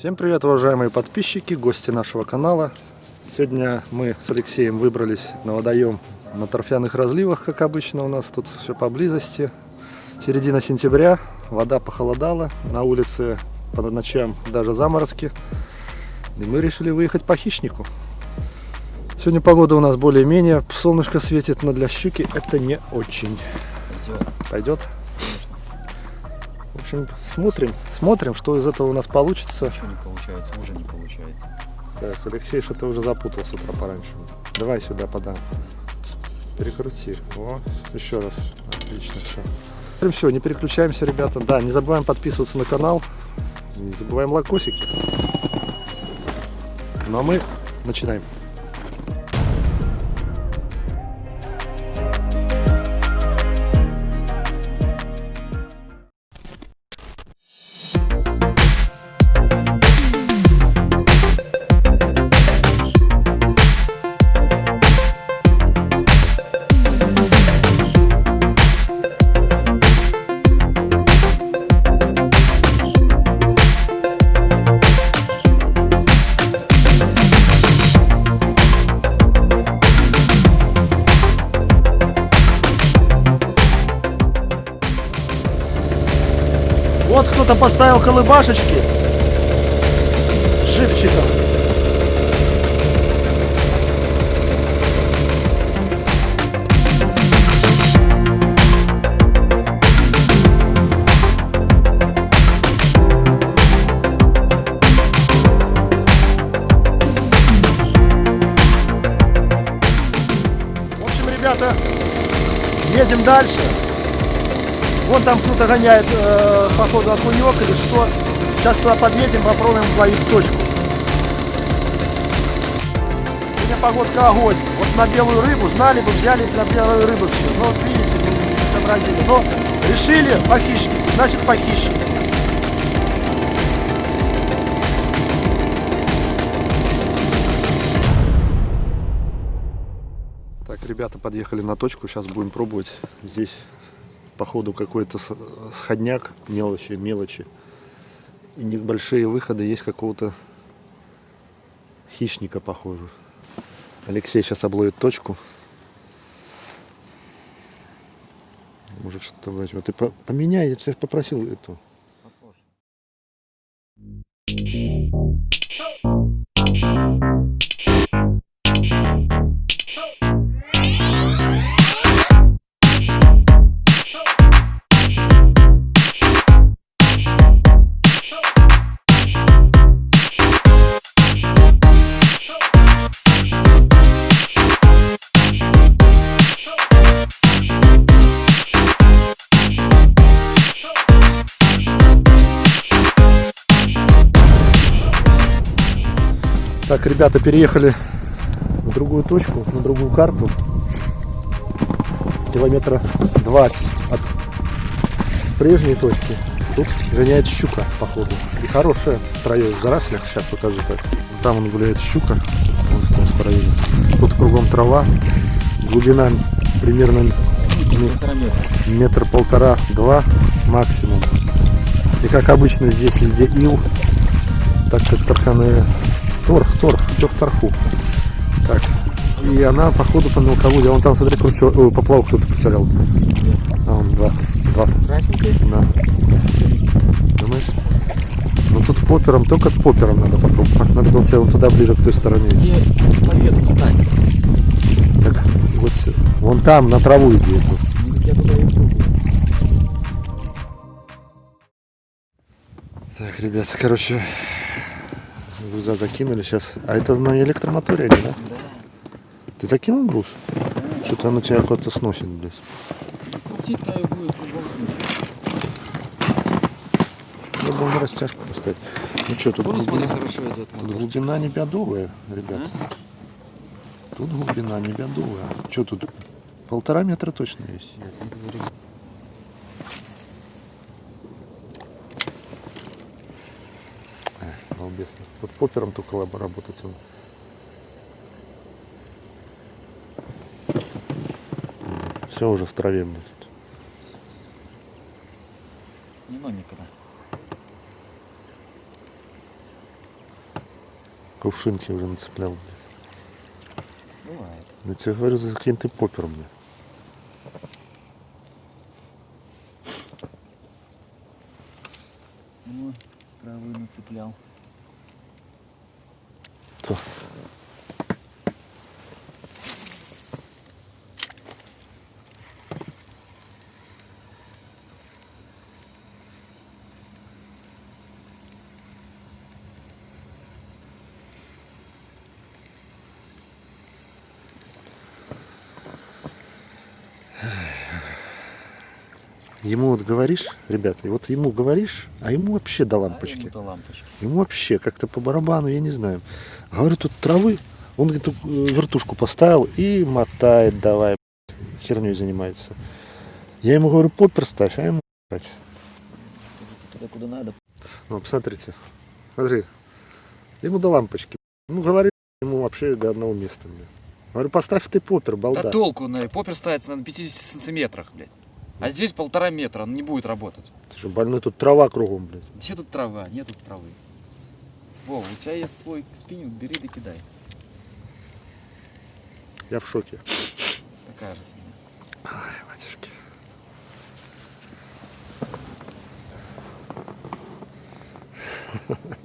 Всем привет, уважаемые подписчики, гости нашего канала. Сегодня мы с Алексеем выбрались на водоем на торфяных разливах, как обычно у нас тут все поблизости. Середина сентября, вода похолодала, на улице по ночам даже заморозки. И мы решили выехать по хищнику. Сегодня погода у нас более-менее, солнышко светит, но для щуки это не очень. Пойдет? В общем, смотрим, что из этого у нас получится. Ничего не получается, уже не получается. Так, Алексей, что-то уже запутал с утра пораньше. Давай сюда подам. Перекрути. О, еще раз. Отлично, все. Все, не переключаемся, ребята. Да, не забываем подписываться на канал. Не забываем лайкосики. Ну а мы начинаем. Вот кто-то поставил колыбашечки с живчиком. В общем, ребята, едем дальше. Вон там кто-то гоняет, походу, окунек или что. Сейчас туда подъедем, попробуем ловить точку. Сегодня погодка огонь. Вот на белую рыбу, знали бы, взяли на белую рыбу все. Но вот видите, не сообразили. Но решили по хищнику, значит по хищнику. Так, ребята подъехали на точку, сейчас будем пробовать. Здесь походу какой-то сходняк, мелочи. И небольшие выходы есть какого-то хищника, похоже. Алексей сейчас обловит точку. Может что-то возьмет. Ты поменяй, я тебя попросил эту. Так, ребята, переехали на другую точку, на другую карту. Километра 20 от прежней точки. Тут гоняет щука, походу. И хорошая в траве, в зарослях. Сейчас покажу как. Там он гуляет щука, вон в том строении. Тут кругом трава. Глубина примерно метр полтора-два максимум. И как обычно здесь везде ил, так как торфяные. Торф, все в торфу. Так. И она, походу, по мелководью. А вон там, смотри, поплавок кто-то потерял. А вон два. Красненький? Да. Думаешь? Ну тут поппером, только поппером надо попробовать. Надо было тебе вон туда ближе, к той стороне. Где по ветру стать? Так, вот, вон там, на траву иди. Я туда и иду. Так, ребят, короче, груза закинули сейчас. А это на электромоторе они, да? Да. Ты закинул груз? Да. Что-то оно тебя куда-то сносит, блядь. Крутить-то и будет в любом случае. Надо было на растяжку поставить. Ну что, тут Вон, смотри, глубина, хорошо идет. тут глубина не бядовая, ребят. Тут глубина не бядовая. Что тут? 1,5 метра точно есть. Балбесно. Вот поппером только работать он. Все уже в траве будет. Не, но никогда. Кувшинки уже нацеплял. Бывает. Я тебе говорю, за каким ты попер мне. Ну, травы нацеплял. То. Ему вот говоришь, ребята, и вот ему говоришь, а ему вообще до лампочки. Ему-то лампочки. Ему вообще как-то по барабану, я не знаю. Говорю, тут травы. Он эту вертушку поставил и мотает, давай, херней занимается. Я ему говорю, поппер ставь, а ему ебать. Туда, куда надо. Ну, посмотрите. Смотри. Ему до лампочки. Ему говорю, ему вообще до одного места. Мне. Говорю, поставь ты поппер, балда. Да толку, поппер ставится на 50 сантиметрах, блядь. А здесь 1,5 метра, он не будет работать. Ты что, больной, тут трава кругом, блядь. Где тут трава? Нет тут травы. Вова, у тебя есть свой спиннинг, бери да кидай. Я в шоке. Такая же. Ай, батюшки.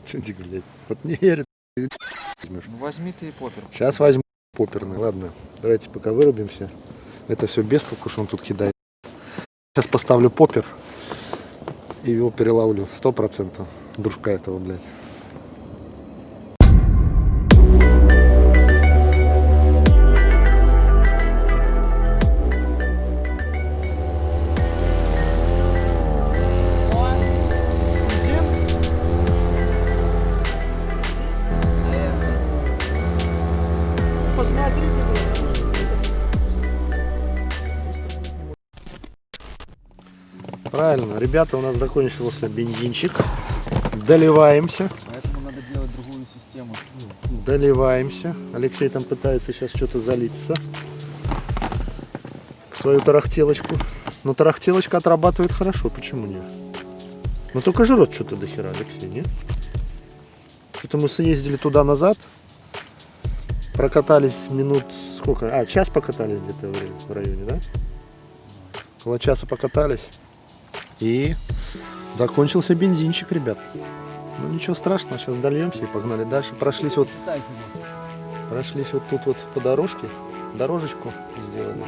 Что ты, блядь? Вот не верит. Ну возьми ты поппер. Сейчас возьму попперный. Ладно, давайте пока вырубимся. Это все без толку, что он тут кидает. Сейчас поставлю поппер и его переловлю. 100% дружка этого, блядь. Правильно, ребята, у нас закончился бензинчик. Доливаемся. Поэтому надо делать другую систему. Доливаемся. Алексей там пытается сейчас что-то залиться в свою тарахтелочку. Но тарахтелочка отрабатывает хорошо, почему нет? Но только жрет что-то до хера, Алексей, нет? Что-то мы съездили туда-назад, прокатались минут сколько? Час покатались где-то в районе, да? Около часа покатались. И закончился бензинчик, ребят. Ну ничего страшного, сейчас дольемся и погнали дальше. Прошлись вот тут вот по дорожке, дорожечку сделали.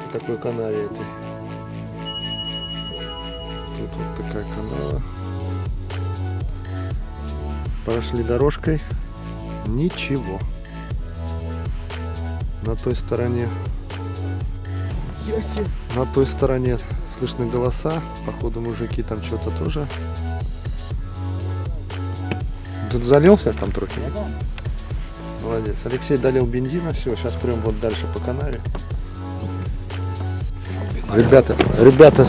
В такой канаве этой. Тут вот такая канава. Прошли дорожкой. Ничего. На той стороне слышны голоса. Походу мужики там что-то тоже. Тут залился там трохи? Молодец. Алексей долил бензина. Все, сейчас прям вот дальше по канаве. Ребята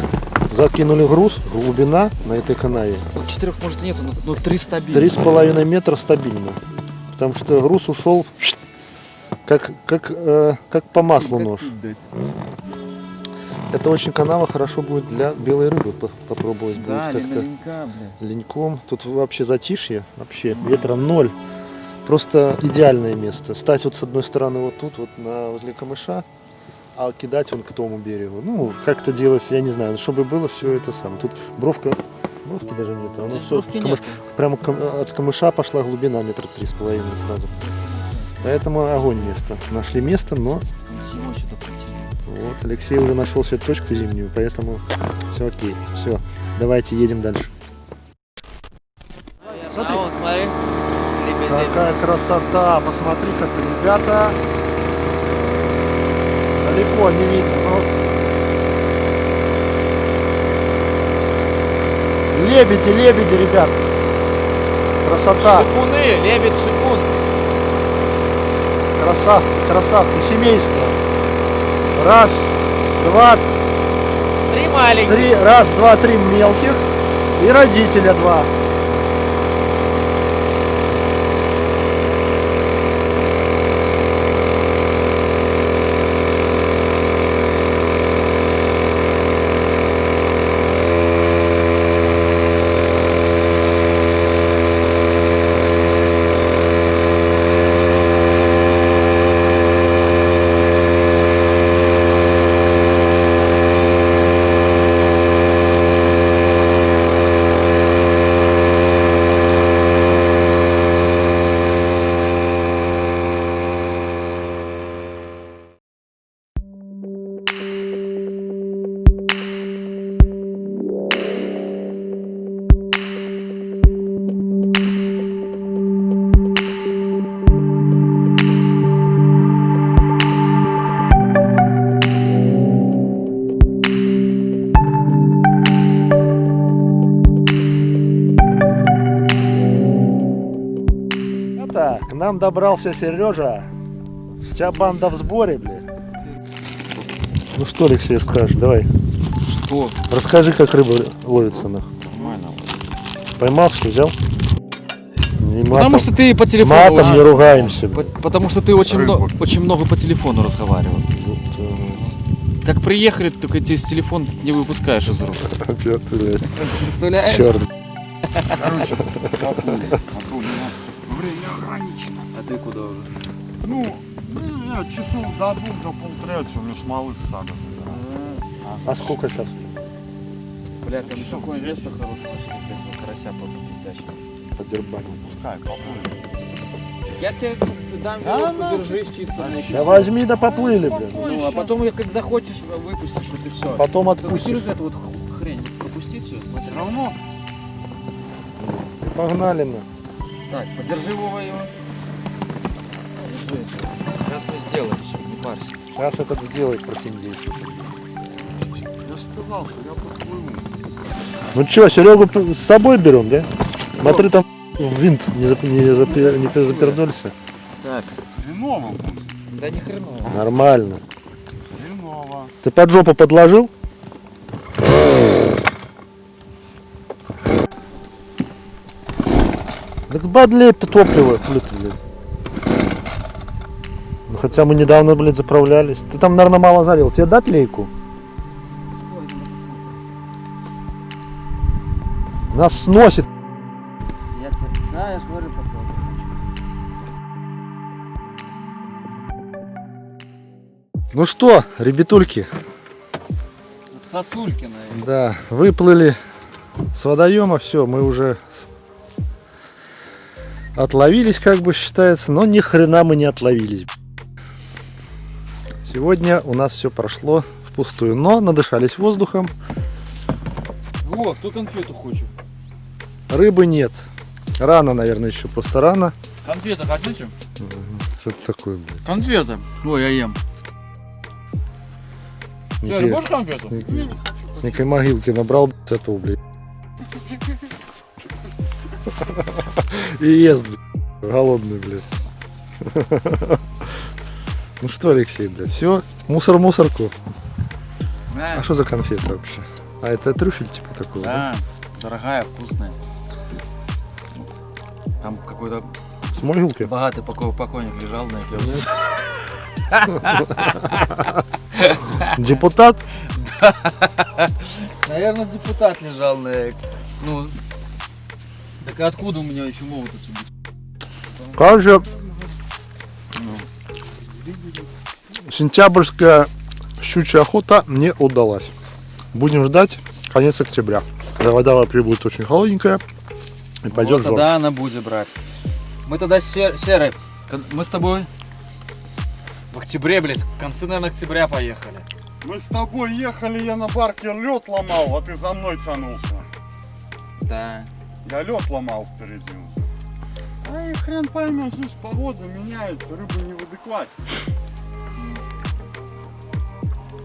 закинули груз. Глубина на этой канаве. 4 может и нету, но 3 стабильно. 3,5 метра стабильно. Потому что груз ушел как по маслу нож. Это очень канава хорошо будет для белой рыбы попробовать Да, будет как-то ленька, блядь. леньком. Тут вообще затишье, вообще ветра ноль. Просто идеальное место. Стать вот с одной стороны вот тут, вот возле камыша, а кидать он к тому берегу. Ну, как-то делать, я не знаю, чтобы было все это сам. Тут бровки даже нет. Оно Здесь всё, бровки нету. прямо от камыша пошла глубина метра 3,5 сразу. Поэтому огонь место. Нашли место, но Зимой сюда прийти. вот Алексей уже нашел себе точку зимнюю, поэтому все окей. Все, давайте едем дальше. Смотри. А, смотри. Какая красота! Посмотри-ка, ребята. Далеко не видно, но... Лебеди, ребят. Красота. Шипуны, лебедь, шипун. Красавцы, семейство. Раз, два, 3 маленьких. три, раз, два, три мелких и родителя 2. нам добрался Сережа. Вся банда в сборе, бля. Ну что, Алексей, скажешь, давай. Что? Расскажи, как рыба ловится. Нахуй. Нормально. Поймал, все взял? Не Потому матом- что ты по телефону матом очень- не ругаемся. бля. Потому что ты очень много по телефону разговаривал. Вот, Как приехали, только тебе с телефона не выпускаешь из рук. опять, блядь. Представляешь? Черт. Короче, время ограничено. А ты куда уже? Ну, я часов до 2 до полтретьего меж малых сада собираю. А сколько сейчас? Бля, там такое место хорошее нашли, блядь, вот карася попиздячить. Подербанил. Пускай, поплыли. Я тебе дам веревку, держись чисто. Да возьми, да поплыли, бля. Ну, а потом, как захочешь, выпустишь, вот и все. Потом Только отпустишь. через эту вот хрень пропустить все, смотри. Все равно Погнали на. Так, подержи его. Держи. Сейчас мы сделаем все, не парься. Сейчас этот сделает прохиндей. я же сказал, что я поплыву. Ну чё, Серегу с собой берем, да? Смотри, там в винт не запердолься. Так, Хреново будет. да ни хреново. Нормально. Хреново. Ты под жопу подложил? Так бодлей топливо, блядь, блядь. Ну хотя мы недавно, блядь, заправлялись. Ты там, наверное, мало залил. Тебе дать лейку? Нас сносит. Я тебе, да, я же говорю такое. Ну что, ребятульки, Сосульки, наверное. да, выплыли с водоема, все, мы уже отловились, как бы считается, но ни хрена мы не отловились. Сегодня у нас все прошло впустую, но надышались воздухом, О, кто конфету хочет? рыбы нет. Рано, наверное, еще просто рано. Конфеты хотите? Что-то такое, блядь. Конфеты. Ой, я ем. Ты будешь конфету? С некой могилки набрал этого, блядь. И ест, блядь. Голодный, блядь. Ну что, Алексей, блядь, все, мусор в мусорку. Да. А что за конфеты вообще? А это трюфель типа такой, да? Да, дорогая, вкусная. Там какой-то С могилки? богатый покойник лежал на этой. Депутат? Наверное, депутат лежал на ну. Так откуда у меня еще могут эти быть? Короче, сентябрьская щучья охота не удалась. Будем ждать конец октября, когда вода вообще будет очень холодненькая и пойдет Вот тогда она будет брать. Мы тогда Серый, мы с тобой в октябре, блядь, в конце, наверное, октября поехали. Мы с тобой ехали, я на барке лед ломал, а ты за мной тянулся. Да. Я лед ломал впереди. А и хрен поймешь, здесь погода меняется, рыба не в адеквате.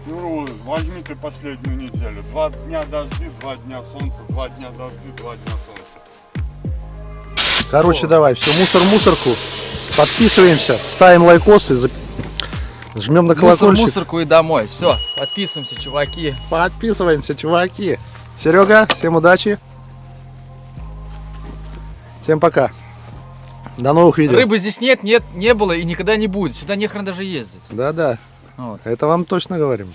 Ну, возьми ты последнюю неделю. 2 дня дожди, 2 дня солнца, 2 дня дожди, 2 дня солнца. Короче, давай, все, мусор в мусорку. Подписываемся, ставим лайкосы, жмем на Мусор, колокольчик. мусорку и домой. Все, подписываемся, чуваки. Подписываемся, чуваки. Серега, всем удачи. Всем пока. До новых видео. Рыбы здесь нет, не было и никогда не будет. Сюда нехрен даже ездить. Да-да, Вот. это вам точно говорим.